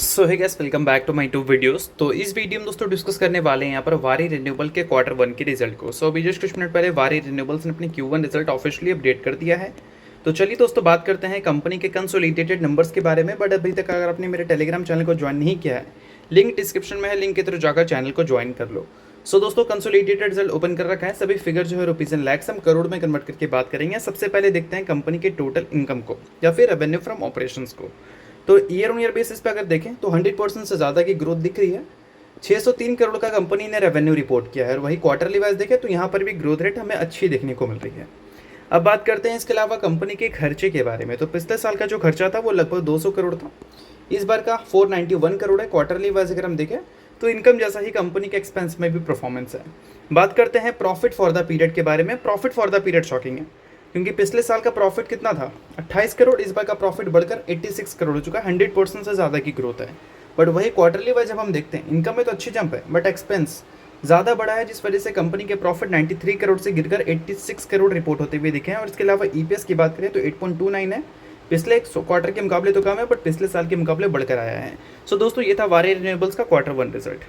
So hi guys, welcome back to my two videos. तो इस video में दोस्तों डिस्कस करने वाले हैं यहाँ पर वारी रिन्यूएबल के क्वार्टर वन के रिजल्ट को। सो अभी जस्ट कुछ मिनट पहले वारी रिन्यूएबल्स ने अपने Q1 रिजल्ट ऑफिशियली अपडेट कर दिया है। तो चलिए दोस्तों बात करते हैं कंपनी के कंसोलिडेटेड नंबर्स के बारे में। बट अभी तक अगर आपने मेरे टेलीग्राम चैनल को ज्वाइन नहीं किया है, लिंक डिस्क्रिप्शन में है, लिंक के थ्रू जाकर चैनल को ज्वाइन कर लो। सो दोस्तों कंसोलिडेटेड रिजल्ट ओपन कर रखा है। सभी फिगर जो है रुपीज इन लैक्स हम करोड़ में कन्वर्ट करके बात करेंगे। सबसे पहले देखते हैं कंपनी के टोटल इनकम को या फिर रेवेन्यू फ्रॉम ऑपरेशंस को। तो ईयर ऑन ईयर बेसिस पे अगर देखें तो 100% से ज़्यादा की ग्रोथ दिख रही है। 603 करोड़ का कंपनी ने रेवेन्यू रिपोर्ट किया है और वही क्वार्टरली वाइज देखें तो यहाँ पर भी ग्रोथ रेट हमें अच्छी देखने को मिल रही है। अब बात करते हैं इसके अलावा कंपनी के खर्चे के बारे में। तो पिछले साल का जो खर्चा था वो लगभग 200 करोड़ था। इस बार का 491 करोड़ है। क्वार्टरली वाइज अगर हम देखें तो इनकम जैसा ही कंपनी के एक्सपेंस में भी परफॉर्मेंस है। बात करते हैं प्रॉफिट फॉर द पीरियड के बारे में। Profit for the period shocking है क्योंकि पिछले साल का प्रॉफिट कितना था, 28 करोड़। इस बार का प्रॉफिट बढ़कर 86 करोड़ हो चुका है। 100% से ज़्यादा की ग्रोथ है। बट वही क्वार्टरली वाइज जब हम देखते हैं इनकम में तो अच्छी जंप है बट एक्सपेंस ज़्यादा बढ़ा है, जिस वजह से कंपनी के प्रॉफिट 93 करोड़ से गिरकर 86 करोड़ रिपोर्ट होते हुए दिखे हैं। और इसके अलावा ईपीएस की बात करें तो 8.29 है। पिछले एक क्वार्टर के मुकाबले तो कम है बट पिछले साल के मुकाबले बढ़कर आया है। सो दोस्तों ये था वारी रिन्यूएबल्स का क्वार्टर वन रिजल्ट।